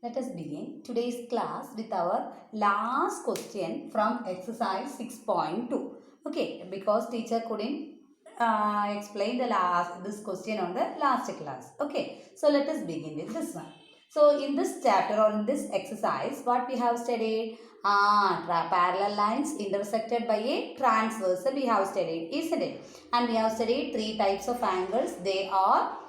Let us begin today's class with our last question from exercise 6.2. Okay, because teacher couldn't explain this question on the last class. Okay, so let us begin with this one. So in this chapter or in this exercise, what we have studied? Parallel lines intersected by a transversal we have studied, isn't it? And we have studied three types of angles. They are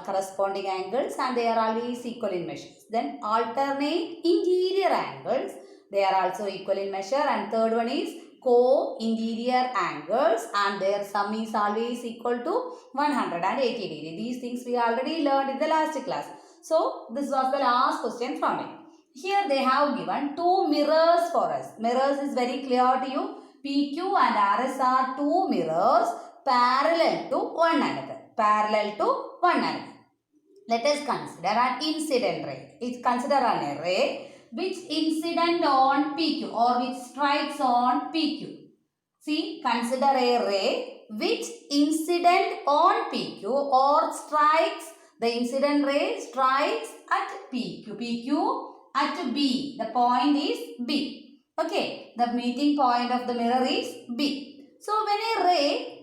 corresponding angles and they are always equal in measures. Then alternate interior angles, they are also equal in measure, and third one is co-interior angles and their sum is always equal to 180 degree. These things we already learned in the last class. So this was the last question from it. Here they have given two mirrors for us. Mirrors is very clear to you. PQ and RS are two mirrors parallel to one another. Let us consider an incident ray. Consider an ray which incident on PQ or which strikes on PQ. See, consider a ray which incident on PQ or strikes, the incident ray strikes at PQ at B. The point is B. Okay, the meeting point of the mirror is B. So when a ray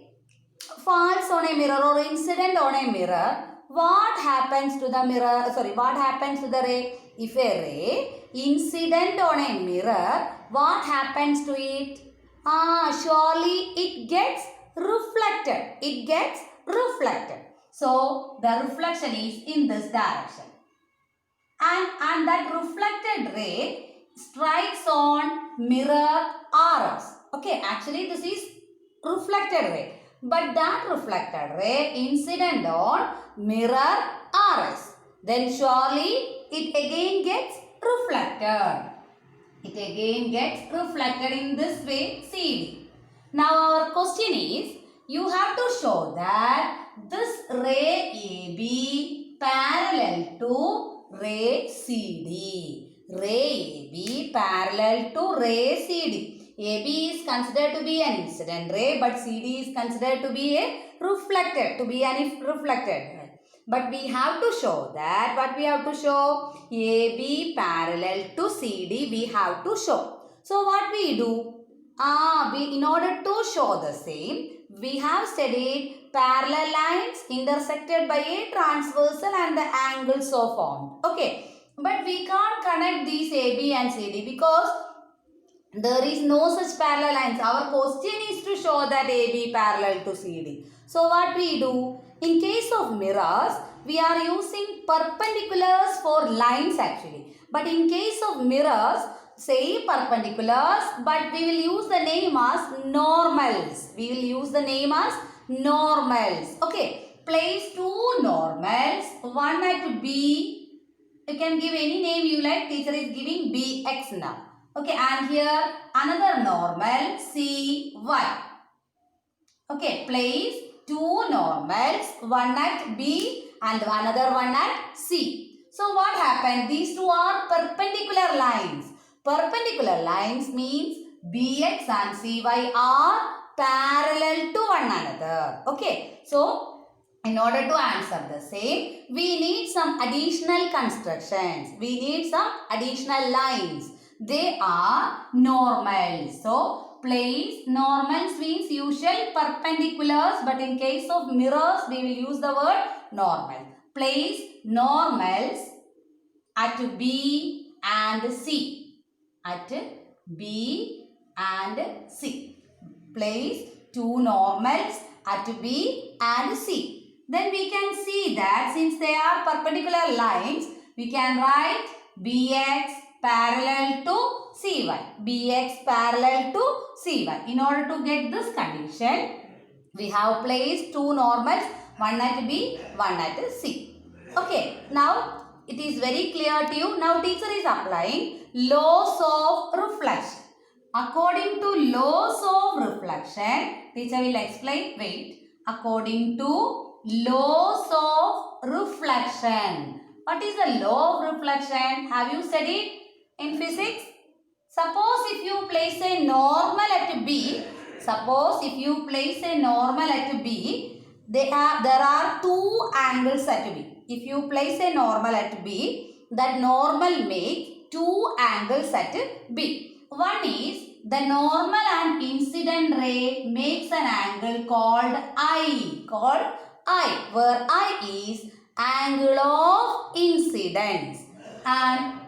falls on a mirror or incident on a mirror, what happens to the mirror? What happens to the ray? If a ray incident on a mirror, what happens to it? Surely it gets reflected. So the reflection is in this direction. And that reflected ray strikes on mirror RS. Okay, actually this is reflected ray. But that reflected ray incident on mirror RS. Then surely it again gets reflected. In this way CD. Now our question is, you have to show that this ray AB parallel to ray CD. Ray AB parallel to ray CD. AB is considered to be an incident ray, but CD is considered to be reflected. But we have to show that, what we have to show? AB parallel to CD we have to show. So what we do? In order to show the same, we have studied parallel lines intersected by a transversal and the angles so formed. Okay, but we can't connect these AB and CD because there is no such parallel lines. Our question is to show that AB parallel to CD. So what we do? In case of mirrors, we are using perpendiculars for lines actually. But in case of mirrors, say perpendiculars, but we will use the name as normals. Okay, place two normals, one at B. You can give any name you like. Teacher is giving BX now. Okay, and here another normal CY. Okay, place two normals, one at B and another one at C. So what happened? These two are perpendicular lines. Perpendicular lines means BX and CY are parallel to one another. Okay, so in order to answer the same, we need some additional constructions. We need some additional lines. They are normals. So, place normals means usual perpendiculars, but in case of mirrors, we will use the word normal. Place normals at B and C. Place two normals at B and C. Then we can see that since they are perpendicular lines, we can write BX parallel to CY. BX parallel to CY. In order to get this condition, we have placed two normals, one at B, one at C. Okay, now it is very clear to you. Now teacher is applying laws of reflection. According to laws of reflection, teacher will explain. Wait. According to laws of reflection. What is the law of reflection? Have you studied in physics? Suppose if you place a normal at B, there are two angles at B. If you place a normal at B, that normal makes two angles at B. One is the normal and incident ray makes an angle called I, where I is angle of incidence, and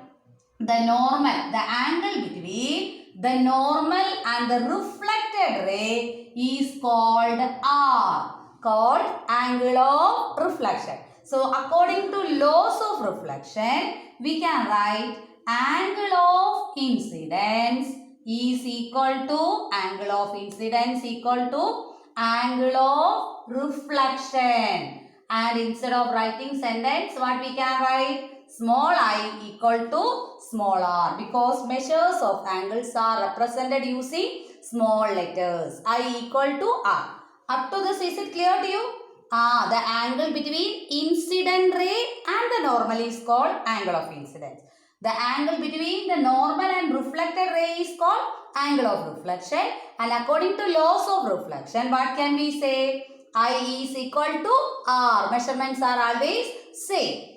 the angle between the normal and the reflected ray is called R, called angle of reflection. So according to laws of reflection, we can write angle of incidence is equal to angle of incidence equal to angle of reflection. And instead of writing sentence, what we can write? Small I equal to small r, because measures of angles are represented using small letters. I equal to r. Up to this, is it clear to you? The angle between incident ray and the normal is called angle of incidence. The angle between the normal and reflected ray is called angle of reflection. And according to laws of reflection, what can we say? I is equal to R. Measurements are always same.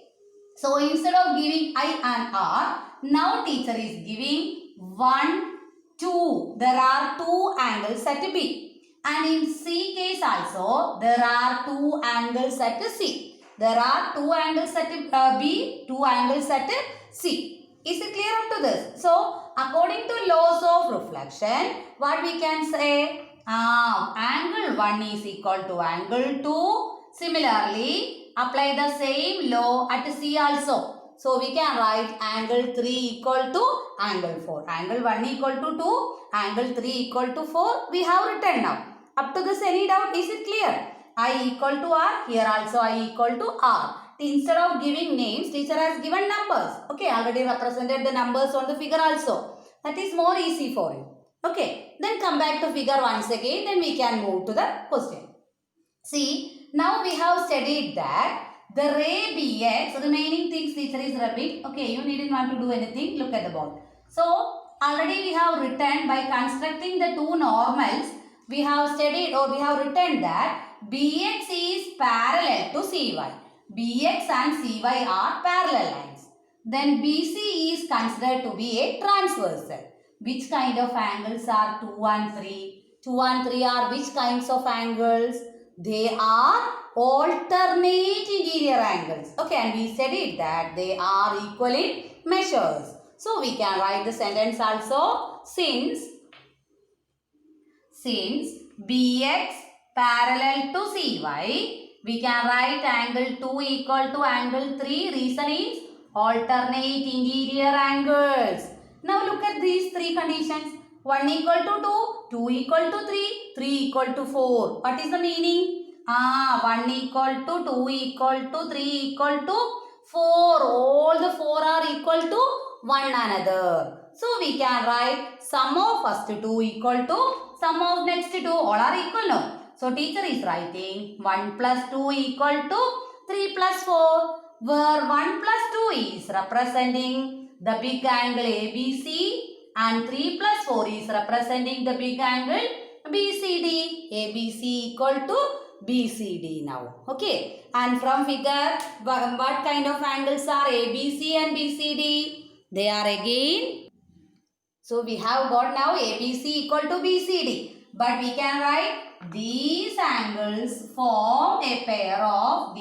So instead of giving I and R, now teacher is giving 1, 2. There are two angles at B. And in C case also, there are two angles at C. There are two angles at B, two angles at C. Is it clear up to this? So, according to laws of reflection, what we can say? Angle 1 is equal to angle 2. Similarly, apply the same law at C also. So, we can write angle 3 equal to angle 4. Angle 1 equal to 2, angle 3 equal to 4. We have written now. Up to this, any doubt? Is it clear? I equal to R. Here also I equal to R. Instead of giving names, teacher has given numbers. Okay, already represented the numbers on the figure also. That is more easy for you. Okay, then come back to figure once again. Then we can move to the question. See, now we have studied that the ray BX, remaining things teacher is rubbing. Okay, you needn't want to do anything. Look at the board. So, already we have written by constructing the two normals. We have studied or we have written that BX is parallel to CY. BX and CY are parallel lines. Then BC is considered to be a transversal. Which kind of angles are 2 and 3? 2 and 3 are which kinds of angles? They are alternate interior angles. Okay, and we studied that they are equal in measures. So, we can write the sentence also. Since BX parallel to CY, we can write angle 2 equal to angle 3. Reason is alternate interior angles. Now look at these three conditions. 1 equal to 2, 2 equal to 3, 3 equal to 4. What is the meaning? 1 equal to 2 equal to 3 equal to 4. All the 4 are equal to one another. So we can write sum of first 2 equal to sum of next 2. All are equal now. So teacher is writing 1 plus 2 equal to 3 plus 4, where 1 plus 2 is representing the big angle ABC and 3 plus 4 is representing the big angle BCD. ABC equal to BCD now. Okay. And from figure, what kind of angles are ABC and BCD? They are again. So we have got now ABC equal to BCD. But we can write these angles form a pair of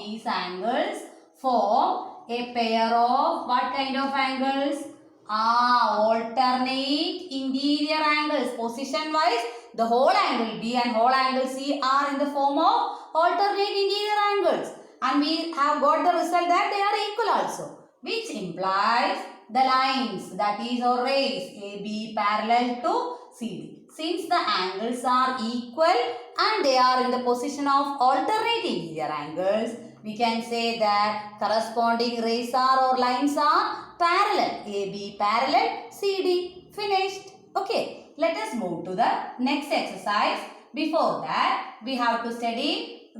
what kind of angles? Alternate interior angles. Position wise, the whole angle B and whole angle C are in the form of alternate interior angles. And we have got the result that they are equal also. Which implies the lines, that is or rays, AB parallel to CD. Since the angles are equal and they are in the position of alternate interior angles, we can say that corresponding rays are or lines are parallel. AB parallel CD. Finished. Okay. Let us move to the next exercise. Before that, we have to study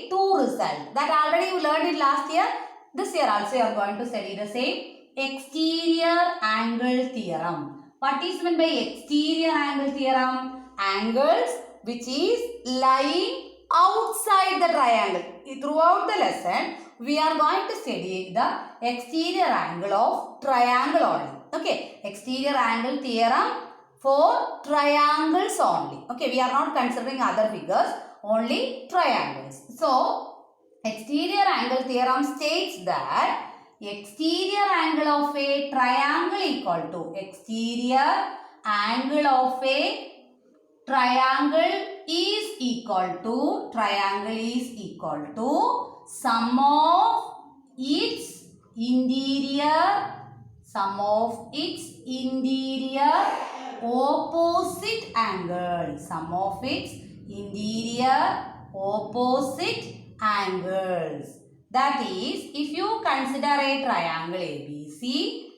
two results. That already you learned it last year. This year also you are going to study the same. Exterior angle theorem. What is meant by exterior angle theorem? Angles which is lying outside the triangle. Throughout the lesson, we are going to study the exterior angle of triangle only. Okay, exterior angle theorem for triangles only. Okay, we are not considering other figures, only triangles. So, exterior angle theorem states that exterior angle of a triangle equal to exterior angle of a triangle is equal to sum of its interior opposite angles. Sum of its interior opposite angles. That is, if you consider a triangle ABC,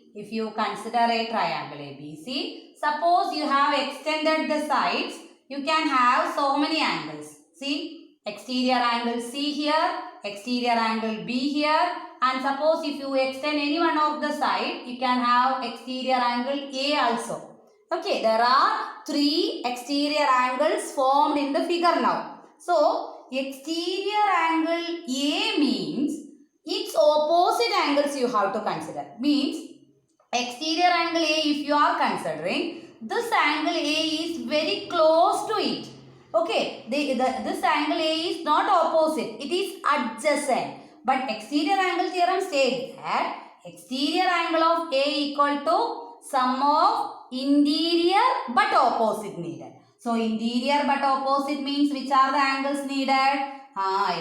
suppose you have extended the sides, you can have so many angles. See, exterior angle C here, exterior angle B here, and suppose if you extend any one of the side, you can have exterior angle A also. Okay, there are 3 exterior angles formed in the figure now. So, exterior angle A means its opposite angles you have to consider. Means exterior angle A, if you are considering, this angle A is very close to it. Okay, this angle A is not opposite, it is adjacent. But exterior angle theorem says that exterior angle of A equal to sum of interior but opposite needed. So, interior but opposite means which are the angles needed?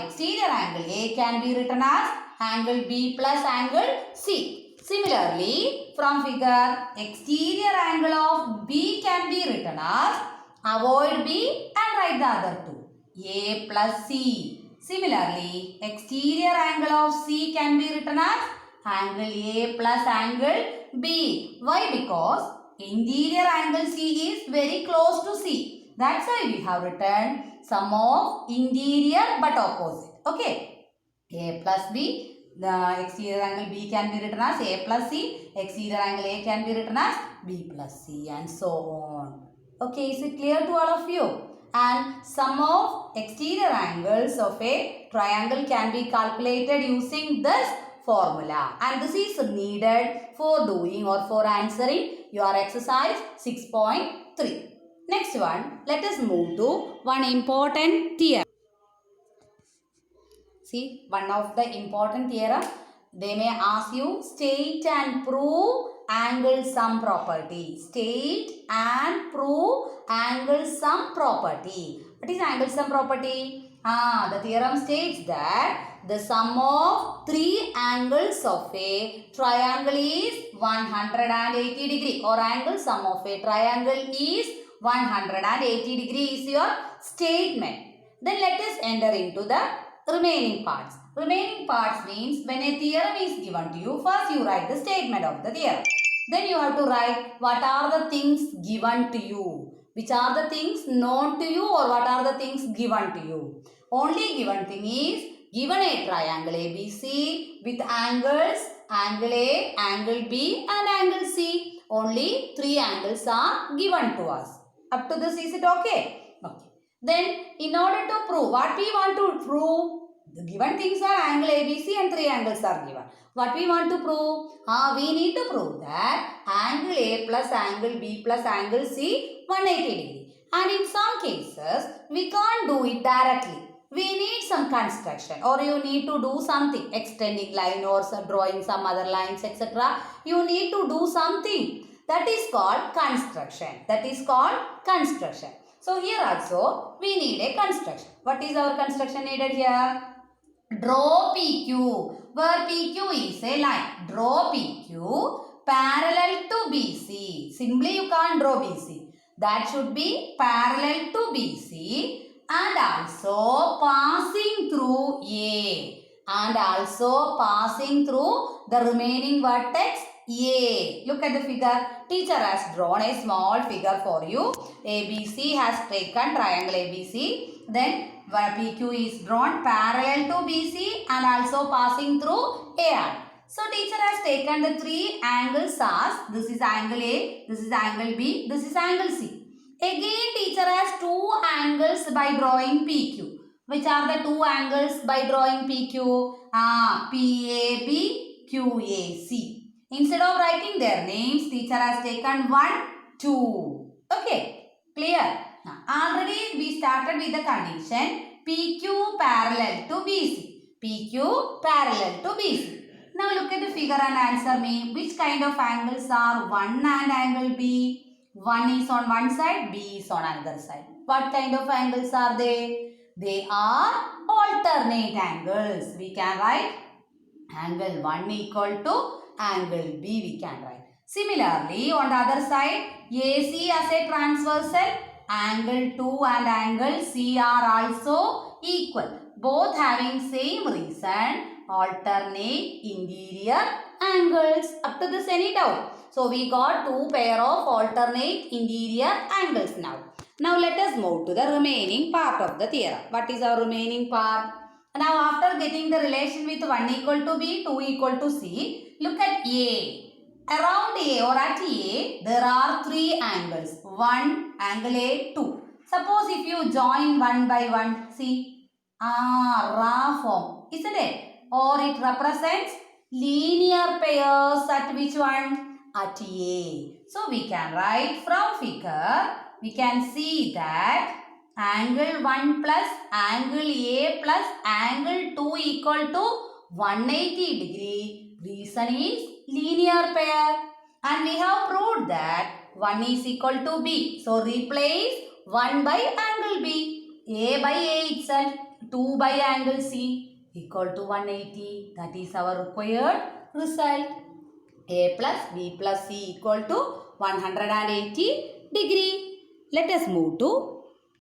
Exterior angle A can be written as angle B plus angle C. Similarly, from figure, exterior angle of B can be written as, avoid B and write the other two, A plus C. Similarly, exterior angle of C can be written as angle A plus angle B. Why? Because interior angle C is very close to C. That's why we have written sum of interior but opposite. Okay. A plus B. The exterior angle B can be written as A plus C. Exterior angle A can be written as B plus C, and so on. Okay, is it clear to all of you? And sum of exterior angles of a triangle can be calculated using this formula. And this is needed for doing or for answering your exercise 6.3. Next one, let us move to one important theorem. See, one of the important theorem, they may ask you state and prove angle sum property. State and prove angle sum property. What is angle sum property? The theorem states that the sum of 3 angles of a triangle is 180 degree, or angle sum of a triangle is 180 degree is your statement. Then let us enter into the remaining parts. Remaining parts means when a theorem is given to you, first you write the statement of the theorem. Then you have to write what are the things given to you, which are the things known to you, or what are the things given to you. Only given thing is, given a triangle ABC with angles angle A, angle B and angle C. Only 3 angles are given to us. Up to this, is it okay? Okay. Then, in order to prove, what we want to prove? The given things are angle ABC and 3 angles are given. What we want to prove? We need to prove that angle A plus angle B plus angle C 180 degree. And in some cases, we can't do it directly. We need some construction, or you need to do something, extending line or drawing some other lines, etc. You need to do something. That is called construction. So here also we need a construction. What is our construction needed here? Draw PQ, where PQ is a line. Draw PQ parallel to BC. Simply you can't draw BC. That should be parallel to BC and also passing through A. And also passing through the remaining vertex A. Look at the figure. Teacher has drawn a small figure for you. ABC has taken triangle ABC. Then PQ is drawn parallel to BC and also passing through AR. So teacher has taken the 3 angles as, this is angle A, this is angle B, this is angle C. Again teacher has 2 angles by drawing PQ. Which are the 2 angles by drawing PQ? PAB, QAC. Instead of writing their names, teacher has taken 1, 2. Okay, clear? Now, already we started with the condition PQ parallel to BC. PQ parallel to BC. Now look at the figure and answer me. Which kind of angles are 1 and angle B? 1 is on one side, B is on another side. What kind of angles are they? They are alternate angles. We can write angle 1 equal to angle B we can write. Similarly, on the other side, AC as a transversal, angle 2 and angle C are also equal. Both having same reason, alternate interior angles. Up to this, any doubt? So, we got two pair of alternate interior angles now. Now, let us move to the remaining part of the theorem. What is our remaining part? Now, after getting the relation with 1 equal to B, 2 equal to C, look at A. Around A or at A, there are three angles. 1, angle A, 2. Suppose if you join one by one, see, ra form, isn't it? Or it represents linear pairs at which one? At A. So, we can write from figure, we can see that angle 1 plus angle A plus angle 2 equal to 180 degree. Reason is linear pair. And we have proved that 1 is equal to B. So, replace 1 by angle B. A by A itself. 2 by angle C equal to 180. That is our required result. A plus B plus C equal to 180 degree. Let us move to